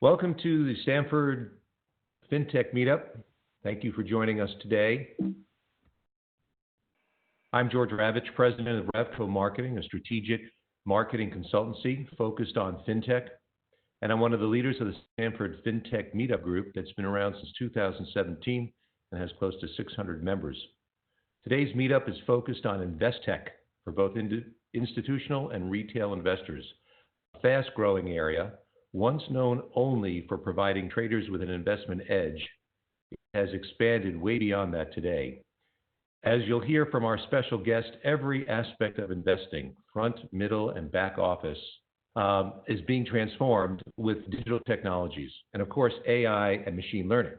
Welcome to the Stanford FinTech Meetup. Thank you for joining us today. I'm George Ravitch, President of Revco Marketing, a strategic marketing consultancy focused on FinTech. And I'm one of the leaders of the Stanford FinTech Meetup group that's been around since 2017 and has close to 600 members. Today's meetup is focused on InvestTech for both institutional and retail investors, a fast-growing area. Once known only for providing traders with an investment edge, it has expanded way beyond that today. As you'll hear from our special guest, every aspect of investing, front, middle, and back office, is being transformed with digital technologies, and of course, AI and machine learning.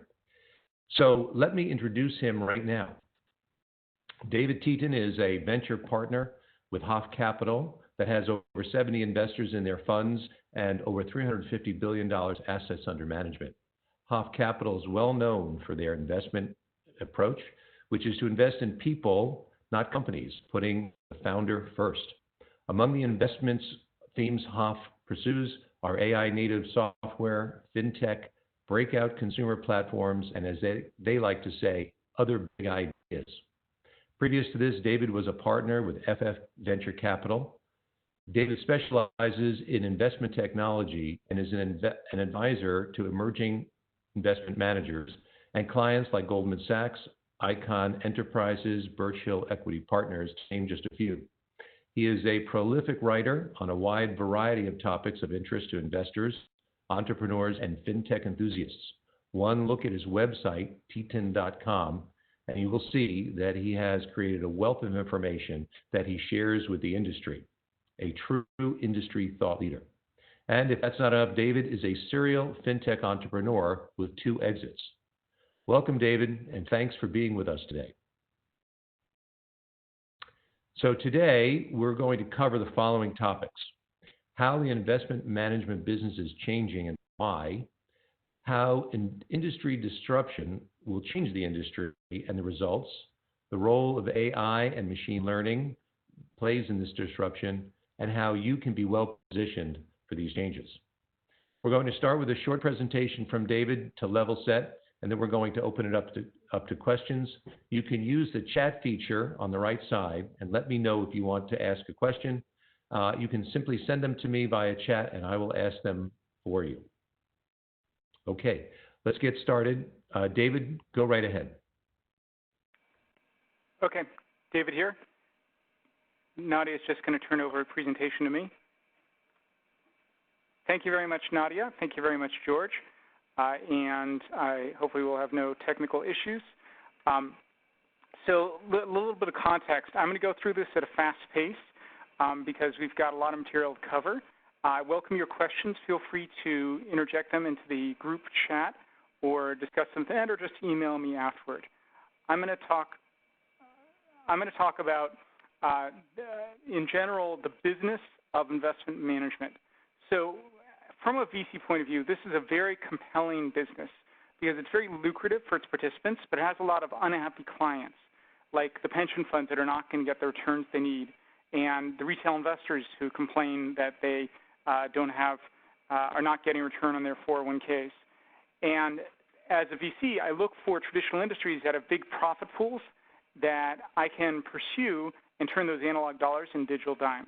So let me introduce him right now. David Teten is a venture partner with HOF Capital that has over 70 investors in their funds and over $350 billion assets under management. HOF Capital is well known for their investment approach, which is to invest in people, not companies, putting the founder first. Among the investments themes HOF pursues are AI native software, FinTech, breakout consumer platforms, and as they like to say, other big ideas. Previous to this, David was a partner with FF Venture Capital. David specializes in investment technology and is an advisor to emerging investment managers and clients like Goldman Sachs, Icon Enterprises, Birch Hill Equity Partners, to name just a few. He is a prolific writer on a wide variety of topics of interest to investors, entrepreneurs, and FinTech enthusiasts. One look at his website, teten.com, and you will see that he has created a wealth of information that he shares with the industry. A true industry thought leader. And if that's not enough, David is a serial FinTech entrepreneur with 2 exits. Welcome, David, and thanks for being with us today. So today, we're going to cover the following topics: how the investment management business is changing and why, how industry disruption will change the industry and the results, the role of AI and machine learning plays in this disruption, and how you can be well positioned for these changes. We're going to start with a short presentation from David to level set, and then we're going to open it up to questions. You can use the chat feature on the right side and let me know if you want to ask a question. You can simply send them to me via chat and I will ask them for you. Okay, let's get started. David, go right ahead. Okay, David here. Nadia is just going to turn over a presentation to me. Thank you very much, Nadia. Thank you very much, George. And hopefully we'll have no technical issues. So a little bit of context. I'm going to go through this at a fast pace because we've got a lot of material to cover. I welcome your questions. Feel free to interject them into the group chat or discuss them then, or just email me afterward. I'm going to talk about in general, the business of investment management. So from a VC point of view, this is a very compelling business because it's very lucrative for its participants, but it has a lot of unhappy clients, like the pension funds that are not going to get the returns they need, and the retail investors who complain that they are not getting a return on their 401ks. And as a VC, I look for traditional industries that have big profit pools that I can pursue and turn those analog dollars into digital dimes.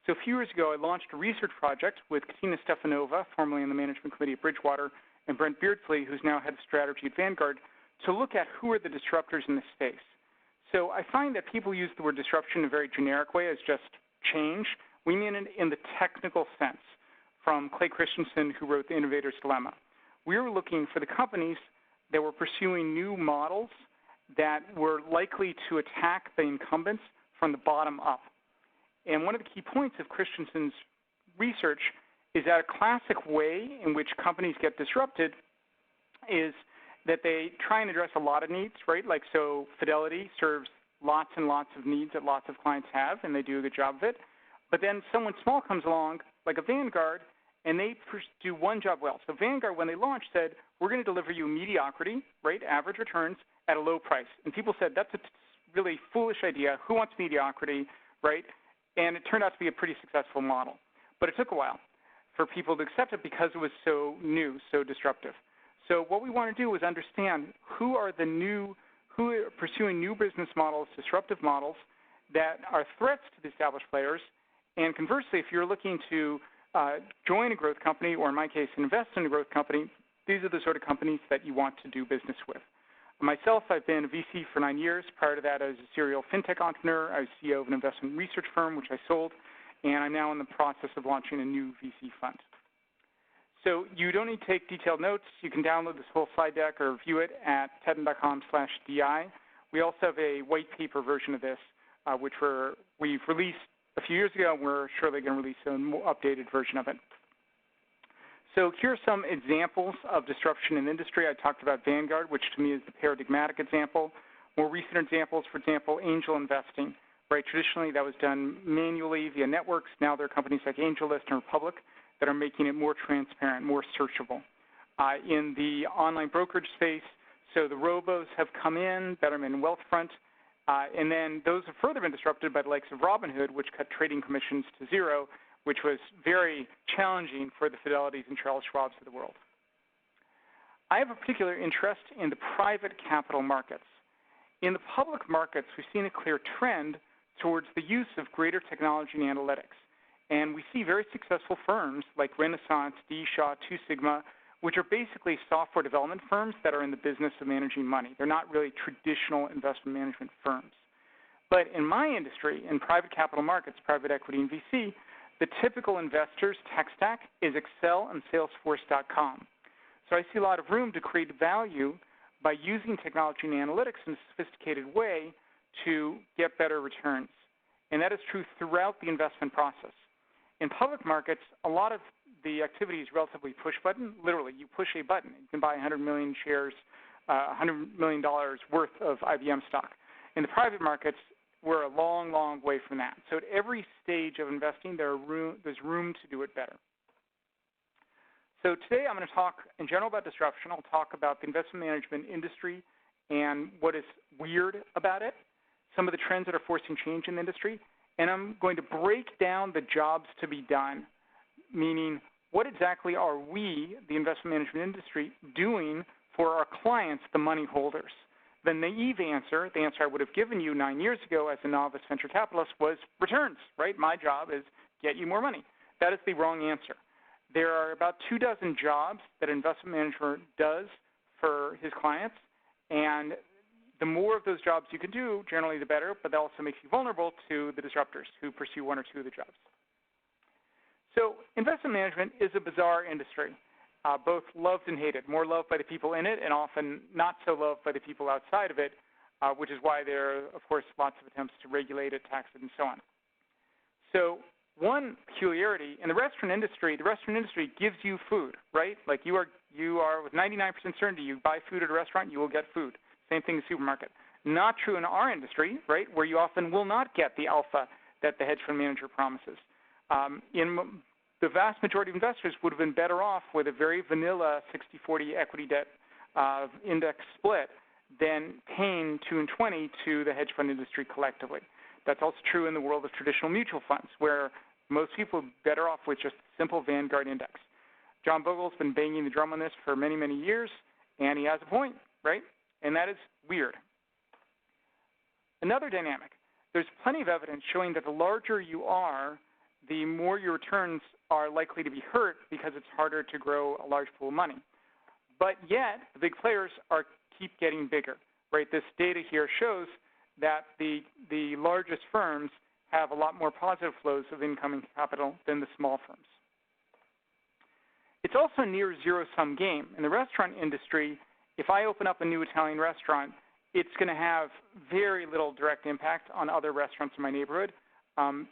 So a few years ago, I launched a research project with Katina Stefanova, formerly on the management committee at Bridgewater, and Brent Beardsley, who's now head of strategy at Vanguard, to look at who are the disruptors in this space. So I find that people use the word disruption in a very generic way as just change. We mean it in the technical sense, from Clay Christensen, who wrote The Innovator's Dilemma. We were looking for the companies that were pursuing new models that were likely to attack the incumbents from the bottom up. And one of the key points of Christensen's research is that a classic way in which companies get disrupted is that they try and address a lot of needs, right? Like, so Fidelity serves lots and lots of needs that lots of clients have, and they do a good job of it. But then someone small comes along, like a Vanguard, and they do one job well. So Vanguard, when they launched, said, we're going to deliver you mediocrity, right, average returns, at a low price. And people said, that's a really foolish idea. Who wants mediocrity, right? And it turned out to be a pretty successful model. But it took a while. for people to accept it because it was so new, so disruptive. So what we want to do is understand who are pursuing new business models, disruptive models that are threats to the established players. And conversely, if you're looking to join a growth company, or in my case, invest in a growth company, these are the sort of companies that you want to do business with. Myself, I've been a VC for 9 years. Prior to that, I was a serial FinTech entrepreneur. I was CEO of an investment research firm, which I sold, and I'm now in the process of launching a new VC fund. So you don't need to take detailed notes. You can download this whole slide deck or view it at teten.com/DI. We also have a white paper version of this, which we've released a few years ago, and we're surely going to release a more updated version of it. So here are some examples of disruption in industry. I talked about Vanguard, which to me is the paradigmatic example. More recent examples, for example, angel investing. Right? Traditionally, that was done manually via networks. Now there are companies like AngelList and Republic that are making it more transparent, more searchable. In the online brokerage space, so the robos have come in, Betterment and Wealthfront, and then those have further been disrupted by the likes of Robinhood, which cut trading commissions to zero, which was very challenging for the Fidelities and Charles Schwabs of the world. I have a particular interest in the private capital markets. In the public markets, we've seen a clear trend towards the use of greater technology and analytics. And we see very successful firms like Renaissance, D. Shaw, Two Sigma, which are basically software development firms that are in the business of managing money. They're not really traditional investment management firms. But in my industry, in private capital markets, private equity and VC, the typical investor's tech stack is Excel and Salesforce.com. So I see a lot of room to create value by using technology and analytics in a sophisticated way to get better returns. And that is true throughout the investment process. In public markets, a lot of the activity is relatively push button. Literally, you push a button. You can buy 100 million shares, $100 million worth of IBM stock. In the private markets, we're a long, long way from that. So at every stage of investing, there's room to do it better. So today I'm going to talk in general about disruption. I'll talk about the investment management industry and what is weird about it, some of the trends that are forcing change in the industry, and I'm going to break down the jobs to be done, meaning what exactly are we, the investment management industry, doing for our clients, the money holders. The naive answer, the answer I would have given you 9 years ago as a novice venture capitalist, was returns, right? My job is get you more money. That is the wrong answer. There are about 24 jobs that an investment manager does for his clients, and the more of those jobs you can do, generally the better, but that also makes you vulnerable to the disruptors who pursue one or two of the jobs. So investment management is a bizarre industry, both loved and hated, more loved by the people in it and often not so loved by the people outside of it, which is why there are, of course, lots of attempts to regulate it, tax it, and so on. So one peculiarity in the restaurant industry gives you food, right? Like you are with 99% certainty, you buy food at a restaurant, you will get food. Same thing in the supermarket. Not true in our industry, right, where you often will not get the alpha that the hedge fund manager promises. The vast majority of investors would have been better off with a very vanilla 60-40 equity debt index split than paying 2 and 20 to the hedge fund industry collectively. That's also true in the world of traditional mutual funds, where most people are better off with just a simple Vanguard index. John Bogle's been banging the drum on this for many, many years, and he has a point, right? And that is weird. Another dynamic, there's plenty of evidence showing that the larger you are, the more your returns are likely to be hurt because it's harder to grow a large pool of money. But yet, the big players keep getting bigger, right? This data here shows that the largest firms have a lot more positive flows of incoming capital than the small firms. It's also a near zero-sum game. In the restaurant industry, if I open up a new Italian restaurant, it's going to have very little direct impact on other restaurants in my neighborhood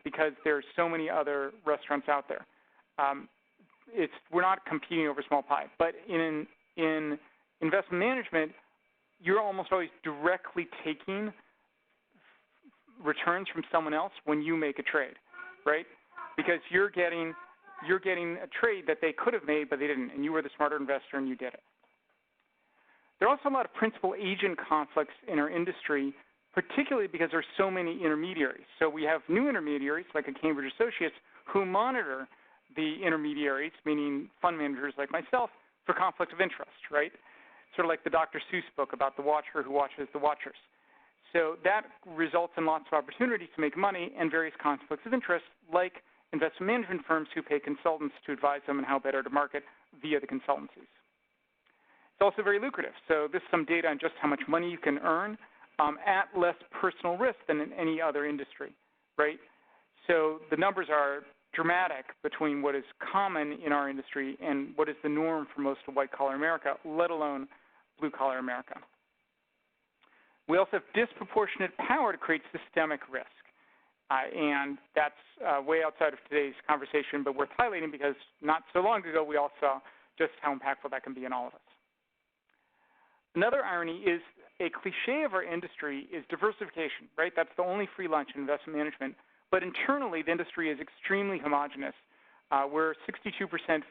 because there's so many other restaurants out there. We're not competing over small pie. But in investment management, you're almost always directly taking returns from someone else when you make a trade, right? Because you're getting a trade that they could have made, but they didn't, and you were the smarter investor and you did it. There are also a lot of principal-agent conflicts in our industry, particularly because there are so many intermediaries. So we have new intermediaries, like a Cambridge Associates, who monitor the intermediaries, meaning fund managers like myself, for conflict of interest, right? Sort of like the Dr. Seuss book about the watcher who watches the watchers. So that results in lots of opportunities to make money and various conflicts of interest, like investment management firms who pay consultants to advise them on how better to market via the consultancies. It's also very lucrative. So this is some data on just how much money you can earn at less personal risk than in any other industry, right? So the numbers are dramatic between what is common in our industry and what is the norm for most of white-collar America, let alone blue-collar America. We also have disproportionate power to create systemic risk. And that's way outside of today's conversation, but worth highlighting because not so long ago we all saw just how impactful that can be in all of us. Another irony is a cliche of our industry is diversification, right? That's the only free lunch in investment management. But internally, the industry is extremely homogenous. We're 62%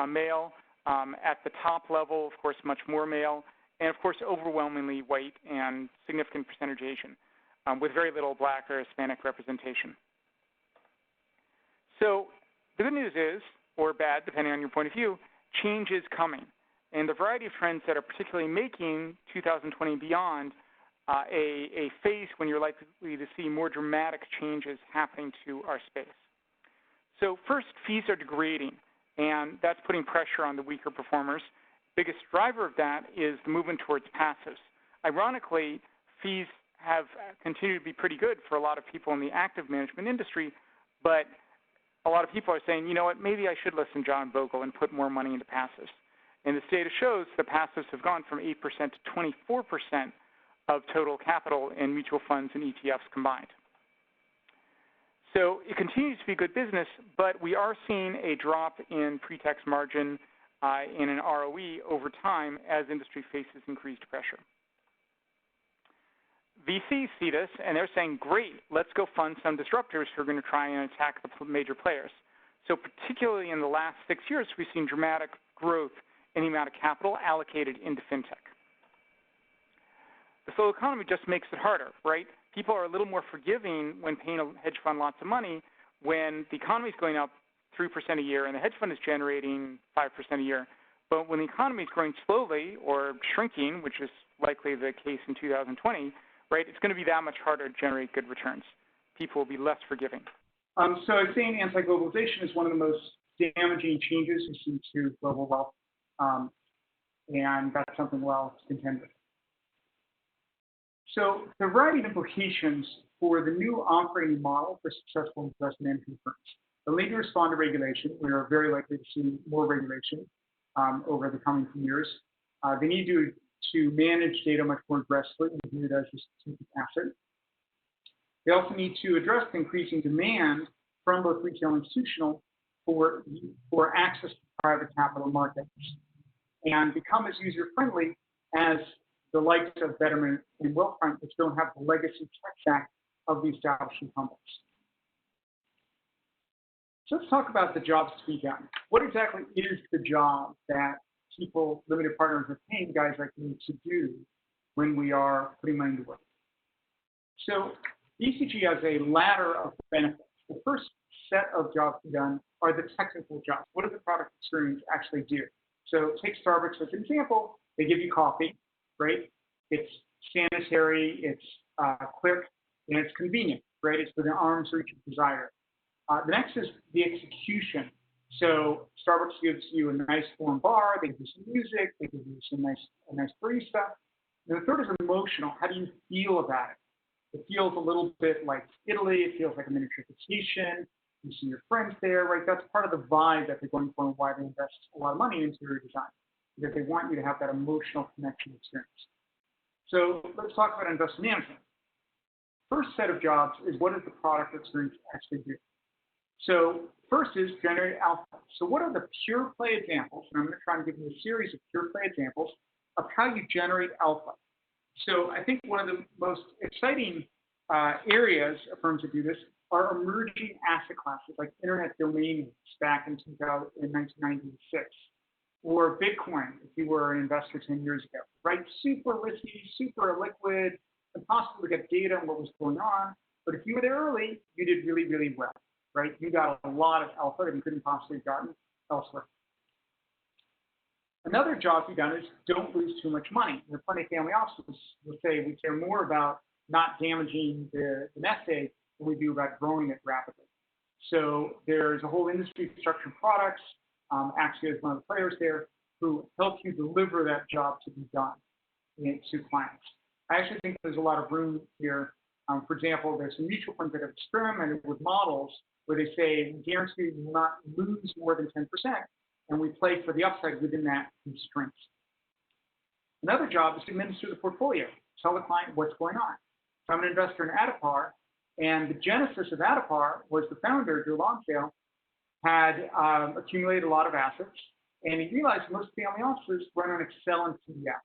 male at the top level, of course, much more male, and of course, overwhelmingly white and significant percentage Asian, with very little black or Hispanic representation. So the good news is, or bad, depending on your point of view, change is coming. And the variety of trends that are particularly making 2020 and beyond a phase when you're likely to see more dramatic changes happening to our space. So first, fees are degrading, and that's putting pressure on the weaker performers. Biggest driver of that is the movement towards passives. Ironically, fees have continued to be pretty good for a lot of people in the active management industry, but a lot of people are saying, you know what, maybe I should listen to John Bogle and put more money into passives. And this data shows the passives have gone from 8% to 24% of total capital in mutual funds and ETFs combined. So it continues to be good business, but we are seeing a drop in pre-tax margin in an ROE over time as industry faces increased pressure. VCs see this, and they're saying, great, let's go fund some disruptors who are going to try and attack the major players. So particularly in the last 6 years, we've seen dramatic growth in the amount of capital allocated into FinTech. The slow economy just makes it harder, right? People are a little more forgiving when paying a hedge fund lots of money when the economy is going up 3% a year and the hedge fund is generating 5% a year. But when the economy is growing slowly or shrinking, which is likely the case in 2020, right, it's going to be that much harder to generate good returns. People will be less forgiving. So I think anti-globalization is one of the most damaging changes we see to global wealth. And that's something well to contend with. So the variety of implications for the new operating model for successful investment management firms. The leader respond to regulation. We are very likely to see more regulation over the coming few years. They need to manage data much more aggressively and view it as a strategic asset. They also need to address the increasing demand from both retail and institutional for access to private capital markets and become as user-friendly as the likes of Betterment and Wealthfront, which don't have the legacy tech stack of the established incumbents. So let's talk about the jobs to be done. What exactly is the job that people, limited partners, are paying guys like me to do when we are putting money to work? So BCG has a ladder of benefits. The first set of jobs to be done are the technical jobs. What does the product experience actually do? So take Starbucks as an example. They give you coffee, right? It's sanitary, it's quick, and it's convenient, right? It's within arm's reach of desire. The next is the execution. So Starbucks gives you a nice warm bar, they give you some music, they give you a nice barista. And the third is emotional. How do you feel about it? It feels a little bit like Italy, it feels like a miniature vacation. You see your friends there, right? That's part of the vibe that they're going for and why they invest a lot of money in interior design, because they want you to have that emotional connection experience. So let's talk about investment management. First set of jobs is what does the product experience actually do? So first is generate alpha. So what are the pure play examples? And I'm going to try and give you a series of pure play examples of how you generate alpha. So I think one of the most exciting areas of firms that do this are emerging asset classes like internet domain names back in 1996, or Bitcoin if you were an investor 10 years ago, right? Super risky, super liquid, impossible to get data on what was going on. But if you were there early, you did really, really well. right? You got a lot of alpha that you couldn't possibly have gotten elsewhere. Another job to be done is don't lose too much money. There are plenty of family offices who say we care more about not damaging the nest egg than we do about growing it rapidly. So there's a whole industry of structured products, Axia is one of the players there, who help you deliver that job to be done to clients. I actually think there's a lot of room here. For example, there's some mutual funds that have experimented with models where they say, we guarantee you will not lose more than 10%, and we play for the upside within that constraint. Another job is to administer the portfolio, tell the client what's going on. So I'm an investor in Adipar, and the genesis of Adipar was the founder, Joe Longtail, had accumulated a lot of assets, and he realized most family offices run on Excel and PDF.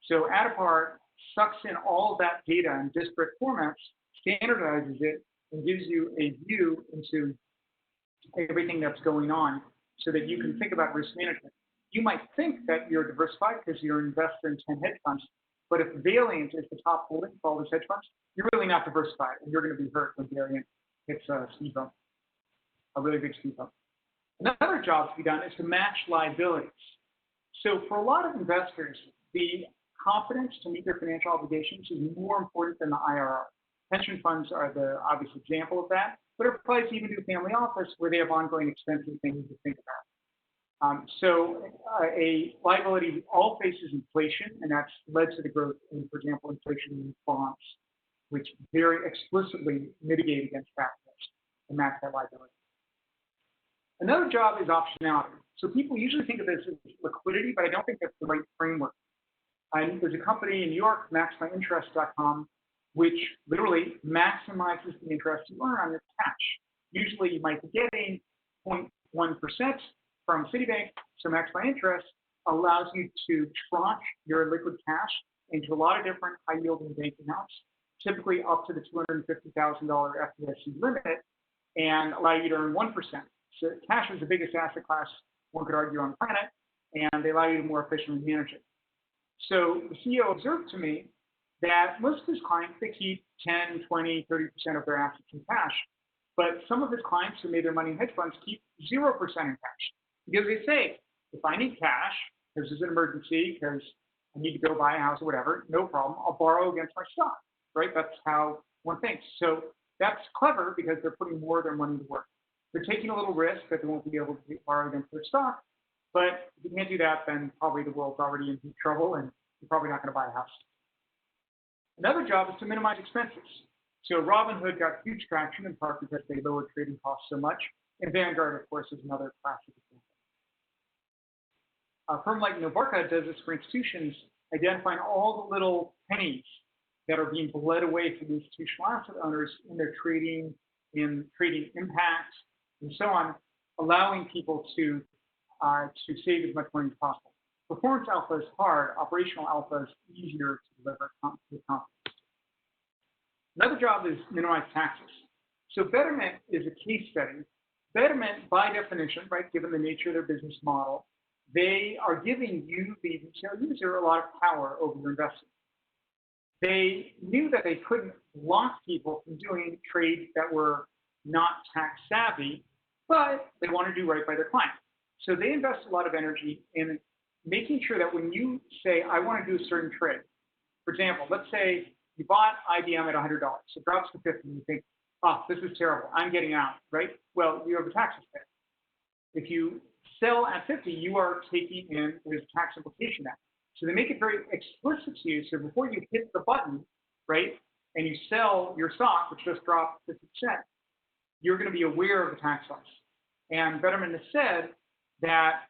So Adipar sucks in all of that data in disparate formats, standardizes it, and gives you a view into everything that's going on so that you can think about risk management. You might think that you're diversified because you're an investor in 10 hedge funds, but if Valiant is the top holding for all those hedge funds, you're really not diversified, and you're going to be hurt when Valiant hits a speed bump, a really big speed bump. Another job to be done is to match liabilities. So for a lot of investors, the confidence to meet their financial obligations is more important than the IRR. Pension funds are the obvious example of that, but it applies even to family office where they have ongoing expenses they need to think about. So a liability all faces inflation, and that's led to the growth in, for example, inflation bonds, which very explicitly mitigate against that risk and match that liability. Another job is optionality. So people usually think of this as liquidity, but I don't think that's the right framework. There's a company in New York, maximyinterest.com, which literally maximizes the interest you earn on your cash. Usually you might be getting 0.1% from Citibank, so MaxMyInterest allows you to tranche your liquid cash into a lot of different high-yielding bank accounts, typically up to the $250,000 FDIC limit, and allow you to earn 1%. So cash is the biggest asset class, one could argue, on the planet, and they allow you to more efficiently manage it. So the CEO observed to me that most of his clients, they keep 10, 20, 30% of their assets in cash, but some of his clients who made their money in hedge funds keep 0% in cash. Because they say, if I need cash, because there's an emergency, because I need to go buy a house or whatever, no problem, I'll borrow against my stock, right? That's how one thinks. So that's clever because they're putting more of their money to work. They're taking a little risk that they won't be able to borrow against their stock, but if you can't do that, then probably the world's already in deep trouble and you're probably not going to buy a house. Another job is to minimize expenses. So Robinhood got huge traction in part because they lowered trading costs so much, and Vanguard, of course, is another classic example. A firm like Novarka does this for institutions, identifying all the little pennies that are being bled away from the institutional asset owners in their trading, in trading impact, and so on, allowing people to save as much money as possible. Performance alpha is hard. Operational alpha is easier to deliver with confidence. Another job is minimize taxes. So Betterment is a case study. Betterment, by definition, right, given the nature of their business model, they are giving you, the retail user, a lot of power over your investment. They knew that they couldn't block people from doing trades that were not tax savvy, but they want to do right by their client. So they invest a lot of energy in making sure that when you say, I want to do a certain trade, for example, let's say you bought IBM at $100, it drops to 50, and you think, oh, this is terrible, I'm getting out, right? Well, you have the taxes paid. If you sell at 50, you are taking in, there's a tax implication there. So they make it very explicit to you, so before you hit the button, right, and you sell your stock, which just dropped 50%, you're going to be aware of the tax loss. And Betterment has said that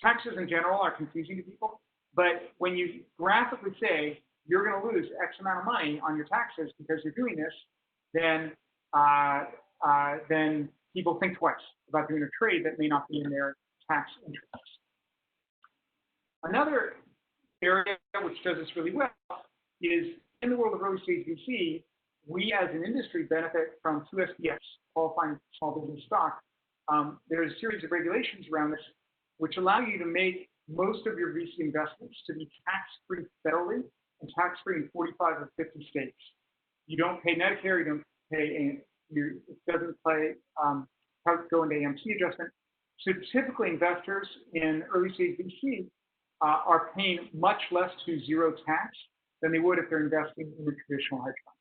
taxes in general are confusing to people, but when you graphically say you're going to lose X amount of money on your taxes because you're doing this, then people think twice about doing a trade that may not be in their tax interests. Another area which does this really well is in the world of early stage VC, we as an industry benefit from 2 SBS, qualifying small business stock. There's a series of regulations around this which allow you to make most of your VC investments to be tax-free federally and tax-free in 45 or 50 states. You don't pay Medicare, you don't pay, it doesn't pay go into AMC adjustment. So typically investors in early stage VC are paying much less to zero tax than they would if they're investing in a traditional hedge fund.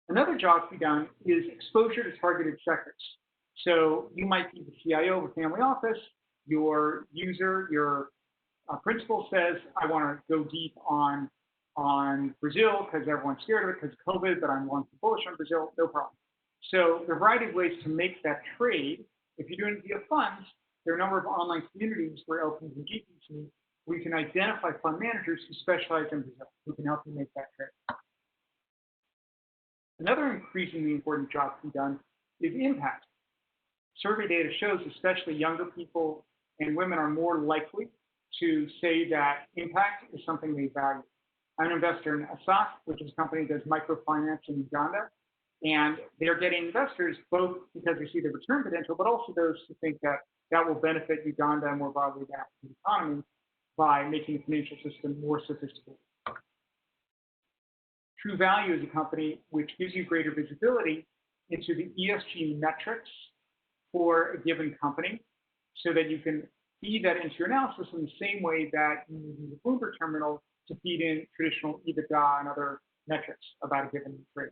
Another job to be done is exposure to targeted sectors. So you might be the CIO of a family office, your user, your principal says, I want to go deep on Brazil because everyone's scared of it because of COVID, but I'm one for bullish on Brazil, no problem. So there are a variety of ways to make that trade. If you're doing it via funds, there are a number of online communities where LPs and GPs meet, where you can identify fund managers who specialize in Brazil, who can help you make that trade. Another increasingly important job to be done is impact. Survey data shows especially younger people and women are more likely to say that impact is something they value. I'm an investor in HOF, which is a company that does microfinance in Uganda, and they're getting investors both because they see the return potential, but also those who think that that will benefit Uganda and more broadly the African economy by making the financial system more sophisticated. True Value is a company which gives you greater visibility into the ESG metrics for a given company so that you can feed that into your analysis in the same way that you use a Bloomberg terminal to feed in traditional EBITDA and other metrics about a given trade.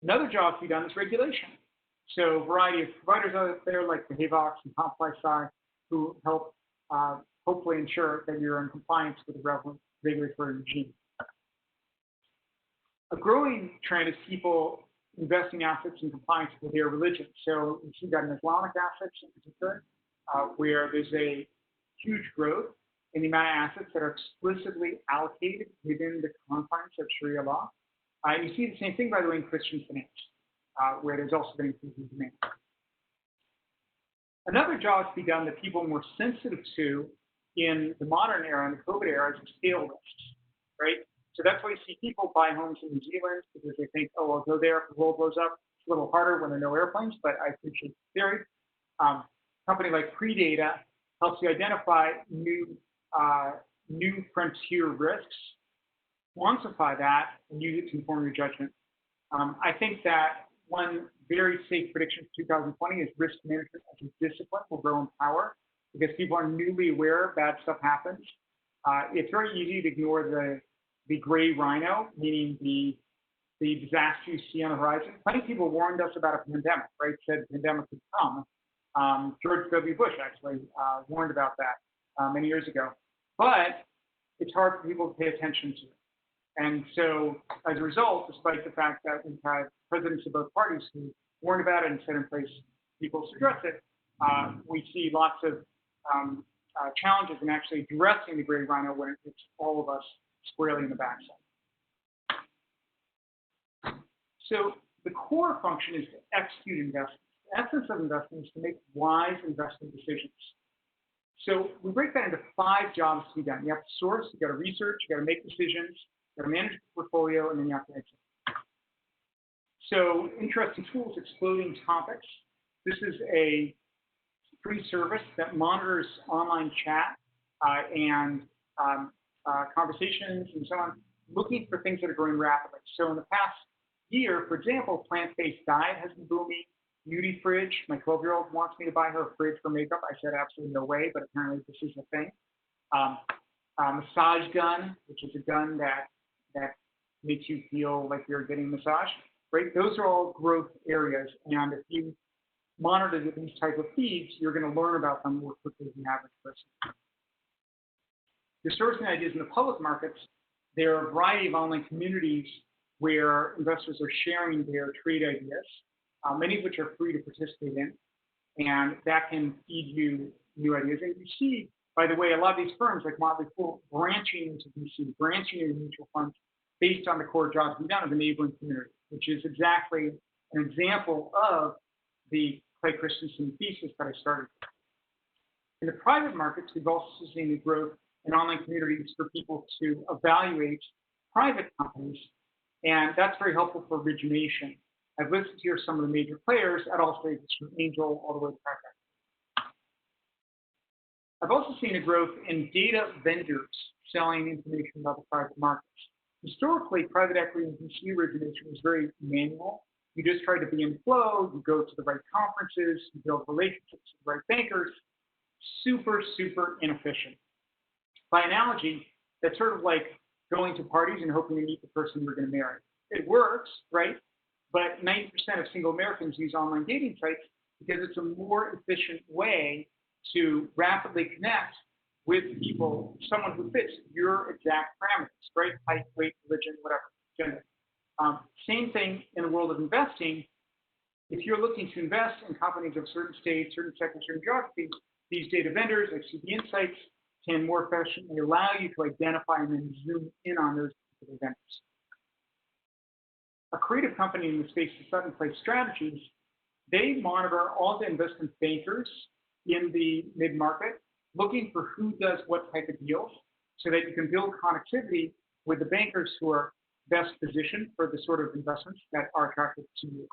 Another job to be done is regulation. So a variety of providers out there like the HAVOX and CompliSci who help hopefully ensure that you're in compliance with the relevant regulatory regime. A growing trend is people investing assets in compliance with their religion. So you see that in Islamic assets in particular, where there's a huge growth in the amount of assets that are explicitly allocated within the confines of Sharia law. And you see the same thing, by the way, in Christian finance, where there's also been increasing demand. Another job to be done that people are more sensitive to in the modern era and the COVID era is scale risks, right? So that's why you see people buy homes in New Zealand because they think, oh, I'll go there if the world blows up. It's a little harder when there are no airplanes, but I appreciate the theory. A company like Predata helps you identify new frontier risks, quantify that, and use it to inform your judgment. I think that one very safe prediction for 2020 is risk management as a discipline will grow in power because people are newly aware bad stuff happens. It's very easy to ignore the gray rhino, meaning the disaster you see on the horizon. Plenty of people warned us about a pandemic, right? Said the pandemic would come. George W. Bush actually warned about that many years ago. But it's hard for people to pay attention to it. And so as a result, despite the fact that we've had presidents of both parties who warned about it and set in place people to address it, we see lots of challenges in actually addressing the gray rhino when it hits all of us squarely in the backside. So the core function is to execute investments. The essence of investing is to make wise investment decisions. So we break that into 5 jobs to be done. You have to source, you got to research, you got to make decisions, you got to manage the portfolio, and then you have to exit. So interesting tools, exploding topics. This is a free service that monitors online chat and conversations and so on, looking for things that are growing rapidly. So in the past year, for example, plant-based diet has been booming. Beauty fridge. My 12-year-old wants me to buy her a fridge for makeup. I said absolutely no way, but apparently this is a thing. Massage gun, which is a gun that makes you feel like you're getting a massage. Right? Those are all growth areas, and if you monitor these type of feeds, you're going to learn about them more quickly than the average person. You're sourcing ideas in the public markets. There are a variety of online communities where investors are sharing their trade ideas, many of which are free to participate in, and that can feed you new ideas. And you see, by the way, a lot of these firms like Motley Fool branching into VC, branching into mutual funds based on the core jobs we've done of enabling community, which is exactly an example of the Clay Christensen thesis that I started with. In the private markets, we've also seen the growth in online communities for people to evaluate private companies, and that's very helpful for origination. I've listed here some of the major players at all stages, from angel all the way to private. I've also seen a growth in data vendors selling information about the private markets. Historically, private equity and VC origination was very manual. You just try to be in flow, you go to the right conferences, you build relationships with the right bankers. Super, super inefficient. By analogy, that's sort of like going to parties and hoping to meet the person you're going to marry. It works, right? But 90% of single Americans use online dating sites because it's a more efficient way to rapidly connect with people, someone who fits your exact parameters, right? Height, weight, religion, whatever, gender. Same thing in the world of investing. If you're looking to invest in companies of certain states, certain sectors, certain geographies, these data vendors like CB Insights can more efficiently allow you to identify and then zoom in on those particular vendors. A creative company in the space of Sutton Place Strategies, they monitor all the investment bankers in the mid-market, looking for who does what type of deals so that you can build connectivity with the bankers who are best positioned for the sort of investments that are attractive to you.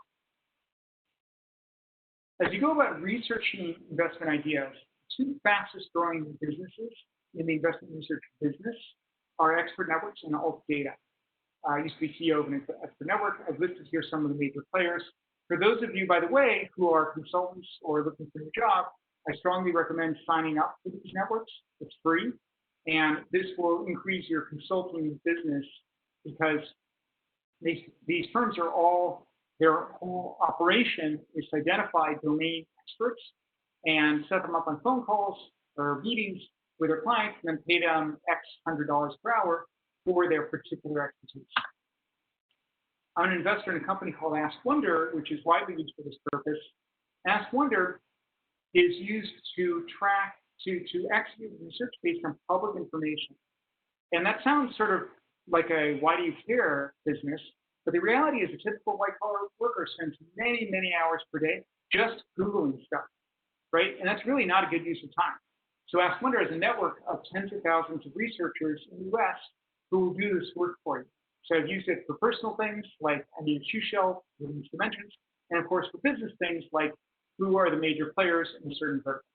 As you go about researching investment ideas, two fastest growing businesses in the investment research business are Expert Networks and Alt Data. I used to be CEO of an Expert Network. I've listed here some of the major players. For those of you, by the way, who are consultants or looking for a job, I strongly recommend signing up for these networks. It's free, and this will increase your consulting business because these firms are all, their whole operation is to identify domain experts and set them up on phone calls or meetings with their clients and then pay them X $100 per hour for their particular expertise. I'm an investor in a company called Ask Wonder, which is widely used for this purpose. Ask Wonder is used to track, to execute research based on public information. And that sounds sort of like a why do you care business, but the reality is a typical white-collar worker spends many, many hours per day just Googling stuff, right? And that's really not a good use of time. So Ask Wonder is a network of tens of thousands of researchers in the US who will do this work for you. So I've used it for personal things like I need a shoe shelf with these dimensions, and of course for business things like who are the major players in a certain vertical.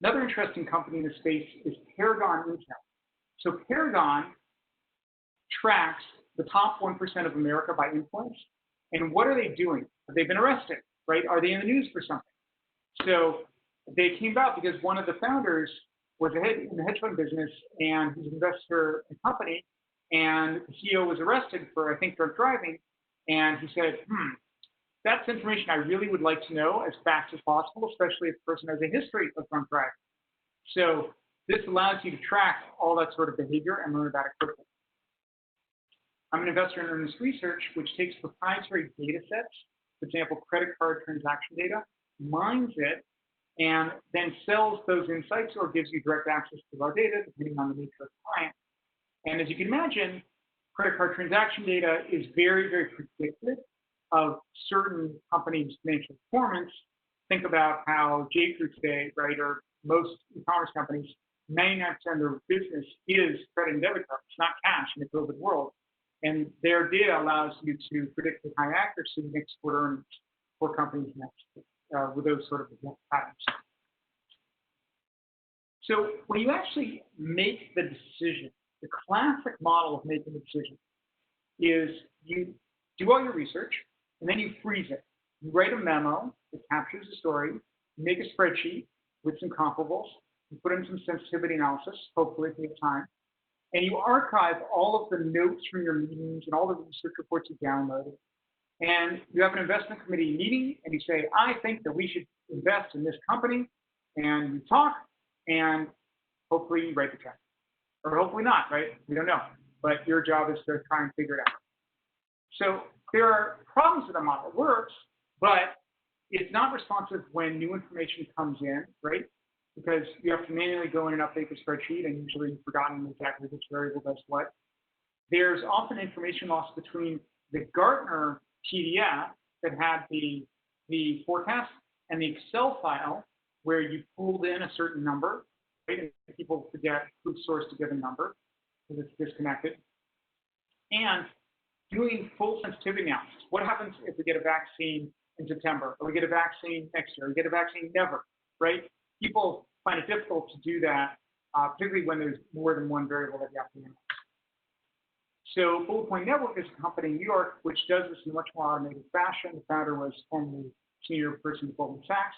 Another interesting company in this space is Paragon Intel. So Paragon tracks the top 1% of America by influence. And what are they doing? Have they been arrested, right? Are they in the news for something? So they came about because one of the founders was in the hedge fund business and he's an investor in a company, and the CEO was arrested for, I think, drunk driving. And he said, that's information I really would like to know as fast as possible, especially if the person has a history of drunk driving. So this allows you to track all that sort of behavior and learn about it quickly. I'm an investor in Earnest Research, which takes proprietary data sets, for example, credit card transaction data, mines it, and then sells those insights or gives you direct access to our data, depending on the nature of the client. And as you can imagine, credit card transaction data is very, very predictive of certain companies' financial performance. Think about how J.Crew today, right, or most e-commerce companies, 99% of their business is credit and debit cards, not cash in the COVID world. And their data allows you to predict with high accuracy next quarter earnings for companies next with those sort of patterns. So when you actually make the decision, the classic model of making a decision is you do all your research and then you freeze it. You write a memo that captures the story, you make a spreadsheet with some comparables, you put in some sensitivity analysis, hopefully if you have time, and you archive all of the notes from your meetings and all the research reports you downloaded. And you have an investment committee meeting and you say, I think that we should invest in this company, and you talk, and hopefully you write the check. Or hopefully not, right? We don't know. But your job is to try and figure it out. So there are problems with the model. It works, but it's not responsive when new information comes in, right? Because you have to manually go in and update the spreadsheet, and usually you've forgotten exactly which variable does what. There's often information loss between the Gartner PDF that had the forecast and the Excel file where you pulled in a certain number, right? And people forget who sourced a given number because it's disconnected. And doing full sensitivity analysis. What happens if we get a vaccine in September, or we get a vaccine next year, or we get a vaccine never, right? People find it difficult to do that, particularly when there's more than one variable that you have to analyze. So Bullet Point Network is a company in New York which does this in a much more automated fashion. The founder was formerly senior person at Goldman Sachs.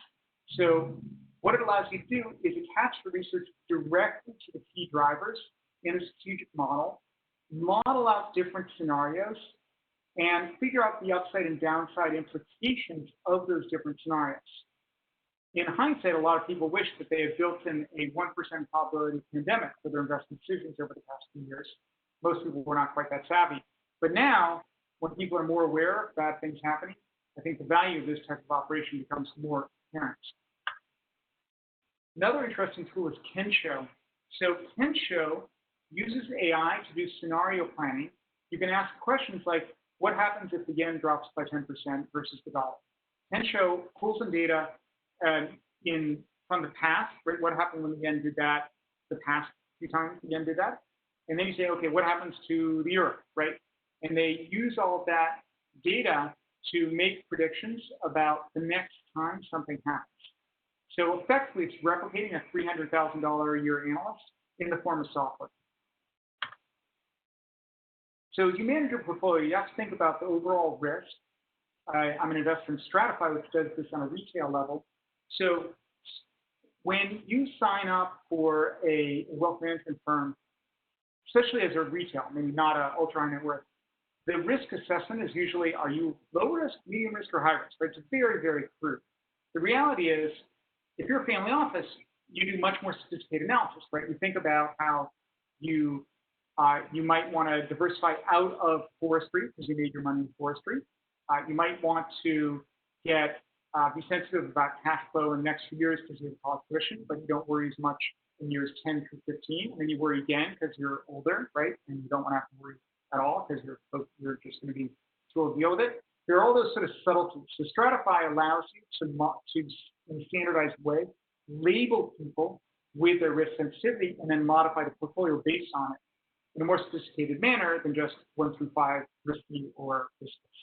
So what it allows you to do is attach the research directly to the key drivers in a strategic model, model out different scenarios, and figure out the upside and downside implications of those different scenarios. In hindsight, a lot of people wish that they had built in a 1% probability pandemic for their investment decisions over the past few years. Most people were not quite that savvy. But now, when people are more aware of bad things happening, I think the value of this type of operation becomes more apparent. Another interesting tool is Kensho. So Kensho uses AI to do scenario planning. You can ask questions like, what happens if the yen drops by 10% versus the dollar? Kensho pulls in data from the past, right? What happened when the yen did that the past few times the yen did that? And then you say, okay, what happens to the euro, right? And they use all of that data to make predictions about the next time something happens. So effectively, it's replicating a $300,000 a year analyst in the form of software. So as you manage your portfolio, you have to think about the overall risk. I'm an investor in Stratify, which does this on a retail level. So when you sign up for a wealth management firm, especially as a retail, maybe not an ultra high net worth, the risk assessment is usually, are you low risk, medium risk, or high risk? Right? It's very, very crude. The reality is, if you're a family office, you do much more sophisticated analysis, right? You think about how you might want to diversify out of forestry because you made your money in forestry. You might want to be sensitive about cash flow in the next few years because you have a college tuition, but you don't worry as much in years 10 through 15. And then you worry again because you're older, right? And you don't want to have to worry at all because you're just going to be too old to deal with it. There are all those sort of subtleties. So Stratify allows you to, in a standardized way, label people with their risk sensitivity and then modify the portfolio based on it in a more sophisticated manner than just 1 through 5 risky or riskless.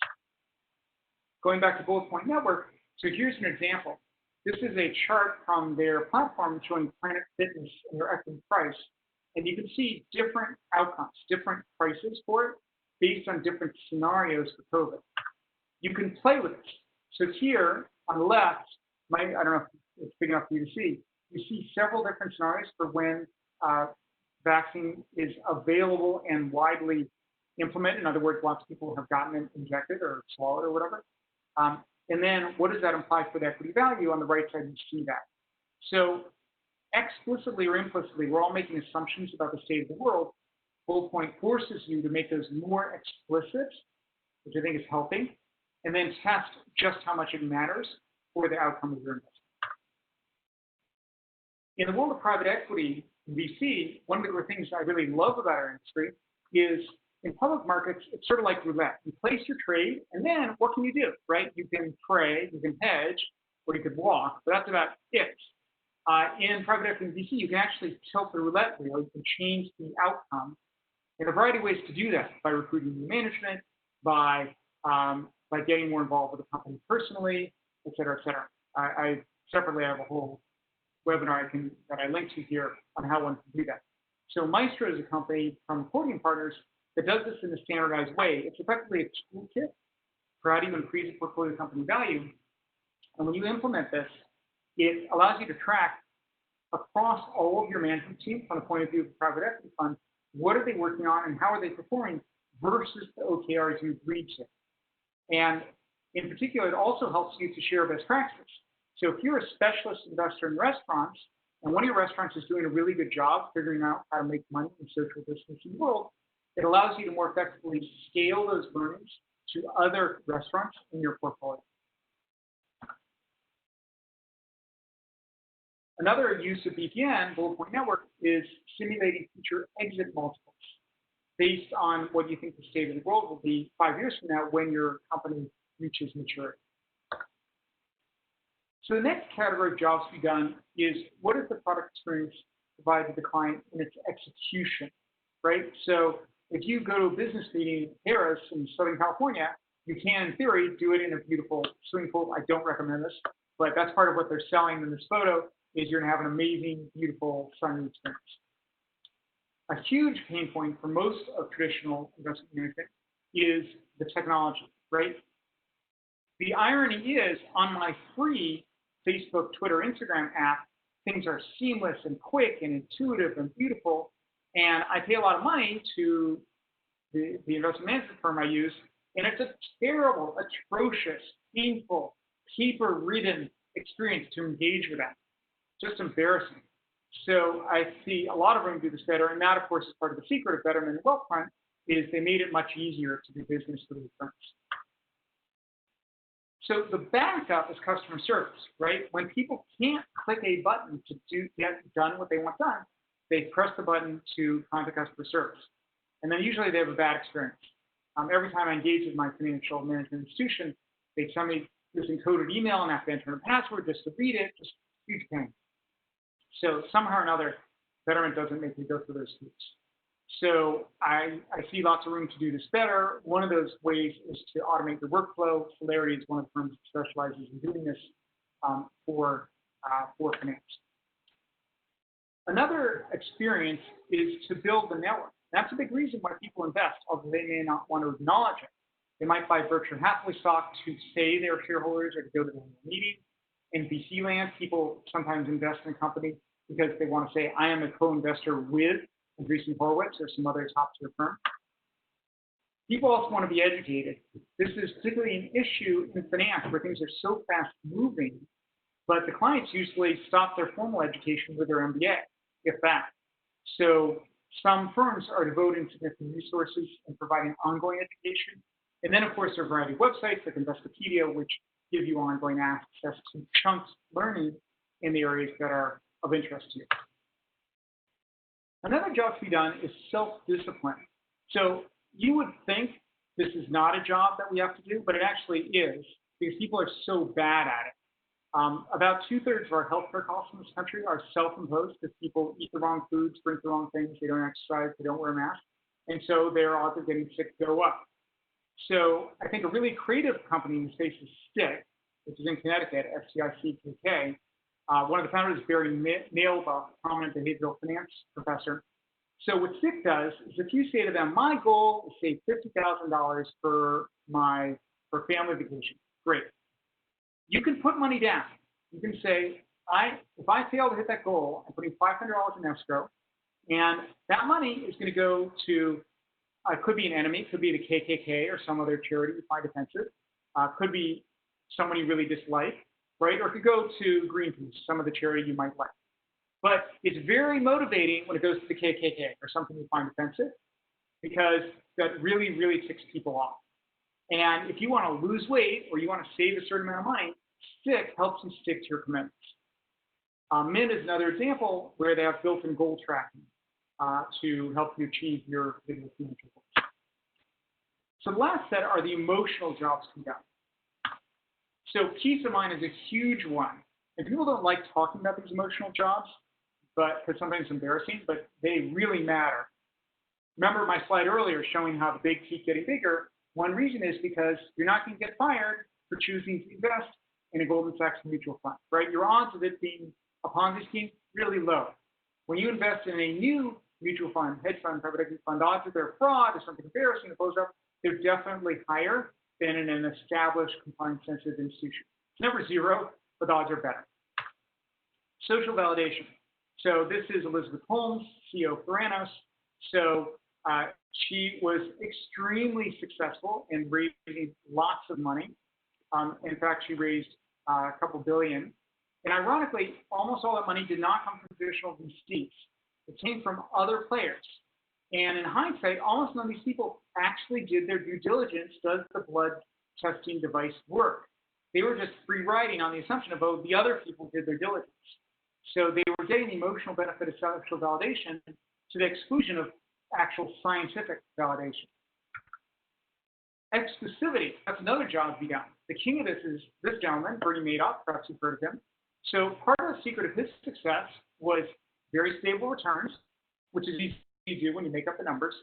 Going back to Bullet Point Network, so here's an example. This is a chart from their platform showing Planet Fitness and their equity price. And you can see different outcomes, different prices for it based on different scenarios for COVID. You can play with it. So here on the left, I don't know if it's big enough for you to see, you see several different scenarios for when vaccine is available and widely implemented. In other words, lots of people have gotten it injected or swallowed or whatever. And then what does that imply for the equity value? On the right side, you see that. So explicitly or implicitly, we're all making assumptions about the state of the world. Bullet Point forces you to make those more explicit, which I think is healthy, and then test just how much it matters for the outcome of your investment. In the world of private equity, VC, one of the things I really love about our industry is in public markets, it's sort of like roulette. You place your trade, and then what can you do, right? You can pray, you can hedge, or you could walk, but that's about it. In private equity and VC, you can actually tilt the roulette wheel. You can change the outcome in a variety of ways to do that, by recruiting new management, by getting more involved with the company personally, et cetera, et cetera. I separately have a whole webinar that I linked to here on how one can do that. So Maestro is a company from Accordion Partners that does this in a standardized way. It's effectively a toolkit for how to increase a portfolio company value. And when you implement this, it allows you to track across all of your management team from the point of view of the private equity fund, what are they working on and how are they performing versus the OKRs you agreed to. And in particular, it also helps you to share best practices. So if you're a specialist investor in restaurants, and one of your restaurants is doing a really good job figuring out how to make money in social distancing world, it allows you to more effectively scale those learnings to other restaurants in your portfolio. Another use of BPN, Bullet Point Network, is simulating future exit multiples based on what you think the state of the world will be 5 years from now when your company reaches maturity. So the next category of jobs to be done is what does the product experience provide to the client in its execution, right? So if you go to a business meeting in Paris in Southern California, you can, in theory, do it in a beautiful swimming pool. I don't recommend this, but that's part of what they're selling in this photo is you're going to have an amazing, beautiful, sunny experience. a huge pain point for most of traditional investment management is the technology, right? The irony is, on my free Facebook, Twitter, Instagram app, things are seamless and quick and intuitive and beautiful, and I pay a lot of money to the investment management firm I use, and it's a terrible, atrocious, painful, paper-ridden experience to engage with them. Just embarrassing. So I see a lot of room to do this better, and that, of course, is part of the secret of Betterment and Wealthfront, is they made it much easier to do business with these firms. So the backup is customer service, right? When people can't click a button to get done what they want done, they press the button to contact customer service. And then usually they have a bad experience. Every time I engage with my financial management institution, they send me this encoded email and I have to enter a password just to read it, just huge pain. So somehow or another, Betterment doesn't make me go through those hoops. So I see lots of room to do this better. One of those ways is to automate the workflow. Celerity is one of the firms that specializes in doing this for finance. Another experience is to build the network. That's a big reason why people invest, although they may not want to acknowledge it. They might buy Berkshire Hathaway stock to say they're shareholders or to go to the meeting. In VC land, people sometimes invest in a company because they want to say, I am a co-investor with Andreessen Horowitz or some other top-tier firm. People also want to be educated. This is particularly an issue in finance where things are so fast-moving, but the clients usually stop their formal education with their MBA, if that. So some firms are devoting significant resources and providing ongoing education. And then, of course, there are a variety of websites like Investopedia, which give you ongoing access to chunks learning in the areas that are of interest to you. Another job to be done is self-discipline. So you would think this is not a job that we have to do, but it actually is because people are so bad at it. About 2/3 of our healthcare costs in this country are self-imposed because people eat the wrong foods, drink the wrong things, they don't exercise, they don't wear a mask, and so their odds of getting sick go up. So I think a really creative company in the space is Stick, which is in Connecticut, STICKK. One of the founders is Barry Nailbach, a prominent behavioral finance professor. So what Stick does is if you say to them, my goal is to save $50,000 for family vacation, great. You can put money down. You can say, if I fail to hit that goal, I'm putting $500 in escrow, and that money is going to go to, could be an enemy, could be the KKK or some other charity you find offensive, could be someone you really dislike, right? Or it could go to Greenpeace, some of the charity you might like. But it's very motivating when it goes to the KKK or something you find offensive, because that really, really ticks people off. And if you want to lose weight or you want to save a certain amount of money, Stick helps you stick to your commitments. Mint is another example where they have built-in goal tracking to help you achieve your financial goals. So the last set are the emotional jobs to be done. So peace of mind is a huge one. And people don't like talking about these emotional jobs, because sometimes it's embarrassing, but they really matter. Remember my slide earlier showing how the big keep getting bigger? One reason is because you're not going to get fired for choosing to invest in a Goldman Sachs mutual fund, right? Your odds of it being a Ponzi scheme, really low. When you invest in a new mutual fund, hedge fund, private equity fund, odds that they're fraud or something embarrassing that blows up, they're definitely higher than in an established compliance-sensitive institution. It's never zero, but the odds are better. Social validation. So this is Elizabeth Holmes, CEO of Theranos. So she was extremely successful in raising lots of money. In fact, she raised a couple billion. And ironically, almost all that money did not come from traditional VCs. It came from other players. And in hindsight, almost none of these people actually did their due diligence. Does the blood testing device work? They were just free riding on the assumption of, oh, the other people did their diligence. So they were getting the emotional benefit of social validation to the exclusion of actual scientific validation. Exclusivity, that's another job to be done. The king of this is this gentleman, Bernie Madoff, perhaps you've heard of him. So part of the secret of his success was very stable returns, which is easy to do when you make up the numbers.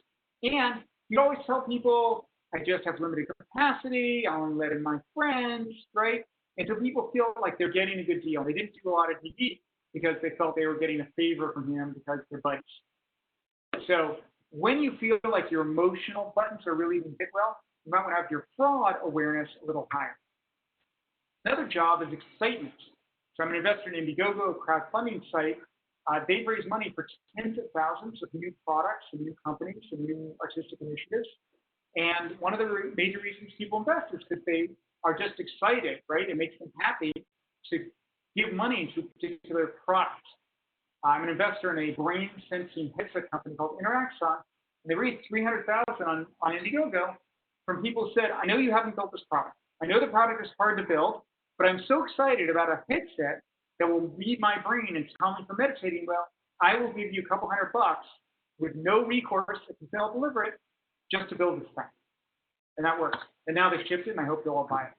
And you always tell people, I just have limited capacity, I only let in my friends, right? And so people feel like they're getting a good deal. They didn't do a lot of DD because they felt they were getting a favor from him because they're buddies. So when you feel like your emotional buttons are really being hit well, you might want to have your fraud awareness a little higher. Another job is excitement. So I'm an investor in Indiegogo, a crowdfunding site. They've raised money for tens of thousands of new products and new companies and new artistic initiatives. And one of the major reasons people invest is because they are just excited, right? It makes them happy to give money to a particular product. I'm an investor in a brain sensing headset company called Interaxon, and they raised $300,000 on Indiegogo from people who said, I know you haven't built this product. I know the product is hard to build, but I'm so excited about a headset that will read my brain and tell me for meditating. Well, I will give you a couple $100 with no recourse if you fail to deliver it, just to build this thing. And that works. And now they shipped it, and I hope you'll all buy it.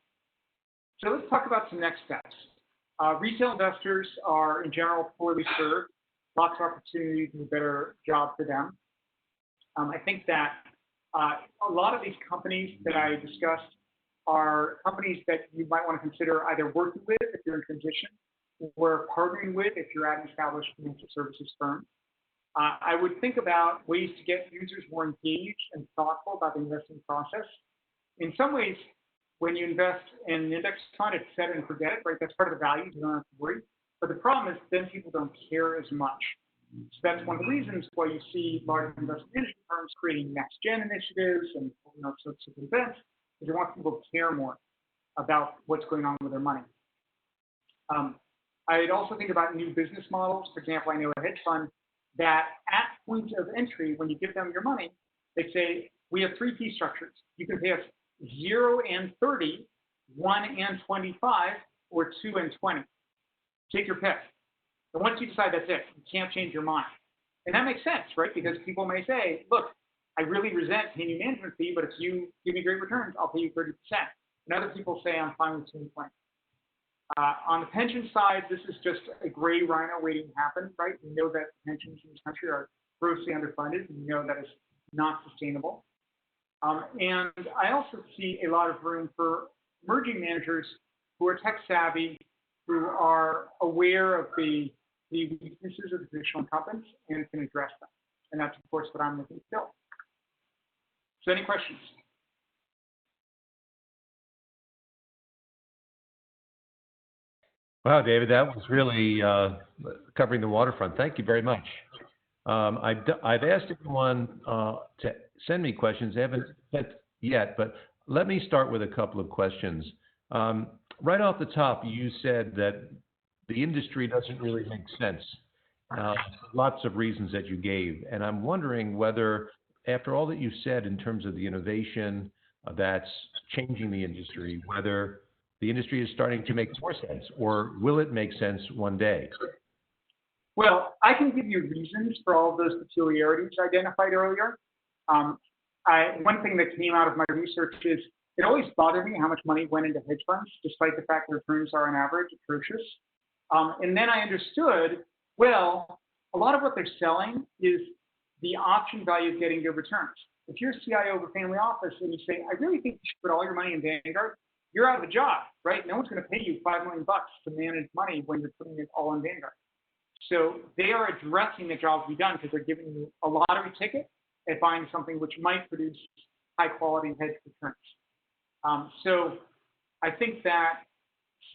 So let's talk about some next steps. Retail investors are, in general, poorly served. Lots of opportunities to do a better job for them. I think that a lot of these companies that I discussed are companies that you might want to consider either working with if you're in transition or partnering with if you're at an established financial services firm. I would think about ways to get users more engaged and thoughtful about the investing process. In some ways, when you invest in an index fund, it's set and forget it, right? That's part of the value. You don't have to worry. But the problem is then people don't care as much. So that's one of the reasons why you see large investment management firms creating next-gen initiatives and sorts of events, because they want people to care more about what's going on with their money. I'd also think about new business models. For example, I know a hedge fund that at point of entry, when you give them your money, they say, we have 3 fee structures. You can pay us 0 and 30, 1 and 25, or 2 and 20. Take your pick. And once you decide that's it, you can't change your mind. And that makes sense, right? Because people may say, look, I really resent paying you management fee, but if you give me great returns, I'll pay you 30%. And other people say, I'm fine with 2 and 20. On the pension side, this is just a gray rhino waiting to happen, right? We know that pensions in this country are grossly underfunded, and we know that is not sustainable. And I also see a lot of room for emerging managers who are tech savvy, who are aware of the weaknesses of the traditional incumbents and can address them. And that's, of course, what I'm looking to build. So any questions? Wow, David, that was really covering the waterfront. Thank you very much. I've asked everyone to send me questions. They haven't sent yet, but let me start with a couple of questions. Right off the top, you said that the industry doesn't really make sense. Lots of reasons that you gave. And I'm wondering whether, after all that you said in terms of the innovation that's changing the industry, whether the industry is starting to make more sense, or will it make sense one day? Well, I can give you reasons for all of those peculiarities identified earlier. One thing that came out of my research is it always bothered me how much money went into hedge funds, despite the fact that returns are on average atrocious. And then I understood, well, a lot of what they're selling is the option value of getting good returns. If you're a CIO of a family office and you say, I really think you should put all your money in Vanguard, you're out of a job, right? No one's going to pay you $5 million to manage money when you're putting it all in Vanguard. So they are addressing the job to be done because they're giving you a lottery ticket at buying something which might produce high quality hedge returns. So I think that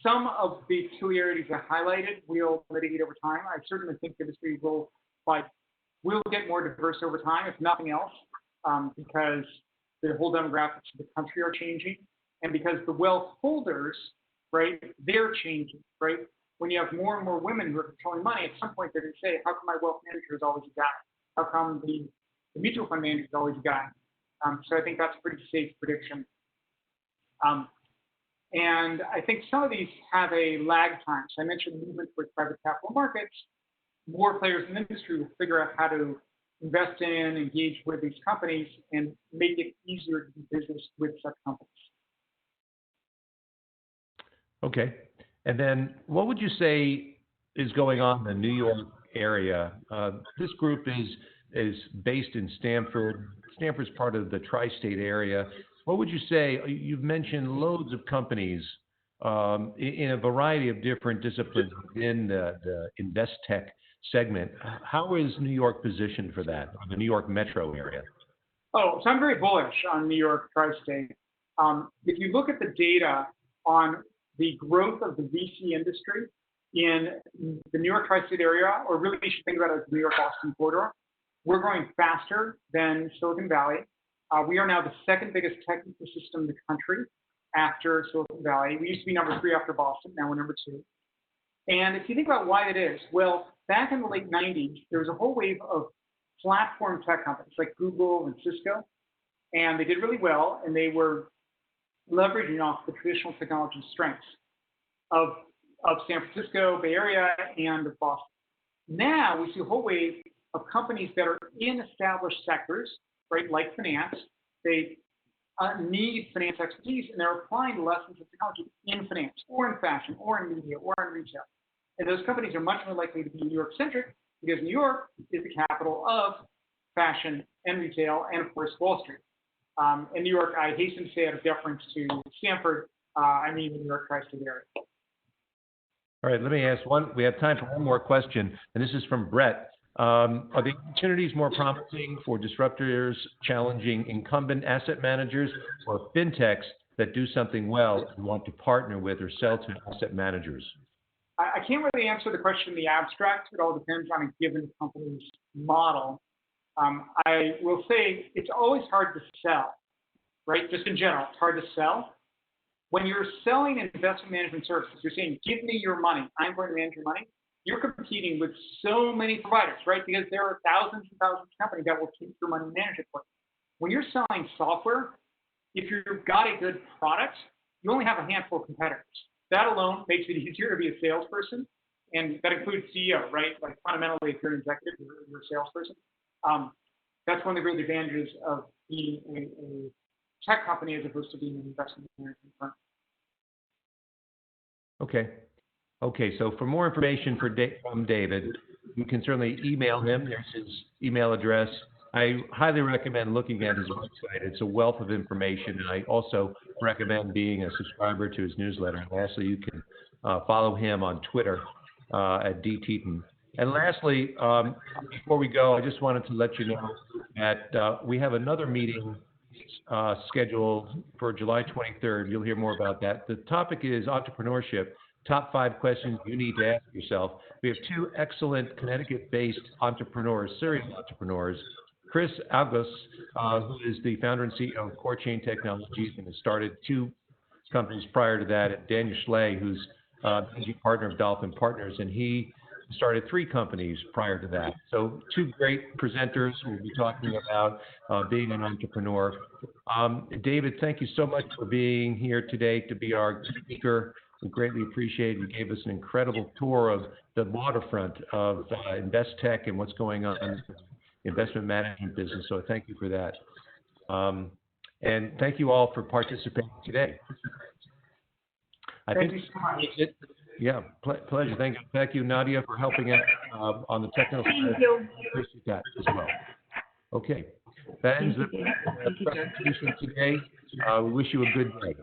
some of the peculiarities I highlighted will mitigate over time. I certainly think the industry will get more diverse over time, if nothing else, because the whole demographics of the country are changing, and because the wealth holders, right, they're changing, right? When you have more and more women who are controlling money, at some point they're going to say, how come my wealth manager is always a guy? How come the mutual fund manager is always a guy? So I think that's a pretty safe prediction. And I think some of these have a lag time. So I mentioned the movement with private capital markets. More players in the industry will figure out how to invest in, engage with these companies, and make it easier to do business with such companies. Okay. And then what would you say is going on in the New York area? This group is based in Stamford. Stamford's part of the tri-state area. What would you say? You've mentioned loads of companies in a variety of different disciplines within the invest tech segment. How is New York positioned for that, or the New York metro area? Oh, so I'm very bullish on New York tri-state. If you look at the data on the growth of the VC industry in the New York tri-state area, or really you should think about it as the New York-Boston corridor, we're growing faster than Silicon Valley. We are now the second biggest tech ecosystem in the country after Silicon Valley. We used to be number 3 after Boston, now we're number 2. And if you think about why it is, well, back in the late 90s, there was a whole wave of platform tech companies like Google and Cisco, and they did really well, and they were leveraging off the traditional technology strengths of San Francisco, Bay Area, and of Boston. Now we see a whole wave of companies that are in established sectors, right, like finance. They need finance expertise, and they're applying the lessons of technology in finance, or in fashion, or in media, or in retail. And those companies are much more likely to be New York-centric because New York is the capital of fashion and retail, and of course Wall Street. And New York, I hasten to say, out of deference to Stanford, I mean the New York tri-state area. All right, let me ask one. We have time for one more question, and this is from Brett. Are the opportunities more promising for disruptors challenging incumbent asset managers, or fintechs that do something well and want to partner with or sell to asset managers? I can't really answer the question in the abstract. It all depends on a given company's model. I will say it's always hard to sell, right? Just in general, it's hard to sell. When you're selling investment management services, you're saying, give me your money, I'm going to manage your money. You're competing with so many providers, right? Because there are thousands and thousands of companies that will take your money and manage it for you. When you're selling software, if you've got a good product, you only have a handful of competitors. That alone makes it easier to be a salesperson, and that includes CEO, right? Like fundamentally, if you're an executive, you're a salesperson. That's one of the great advantages of being a tech company as opposed to being an investment management firm. Okay, so for more information from David, you can certainly email him. There's his email address. I highly recommend looking at his website. It's a wealth of information, and I also recommend being a subscriber to his newsletter. And lastly, you can follow him on Twitter at Teten. And lastly, before we go, I just wanted to let you know that we have another meeting scheduled for July 23rd. You'll hear more about that. The topic is entrepreneurship. Top 5 questions you need to ask yourself. We have 2 excellent Connecticut-based entrepreneurs, serial entrepreneurs. Chris August, who is the founder and CEO of Core Chain Technologies and has started 2 companies prior to that, and Daniel Schley, who's managing partner of Dolphin Partners, and he started 3 companies prior to that. So 2 great presenters will be talking about being an entrepreneur. David, thank you so much for being here today to be our speaker. We greatly appreciate it. You gave us an incredible tour of the waterfront of InvestTech and what's going on in the investment management business. So thank you for that. And thank you all for participating today. Thank you so much. Yeah, pleasure. Thank you, Nadia, for helping out on the technical side. Thank you. Appreciate that as well. Okay, that ends the presentation today. We wish you a good day.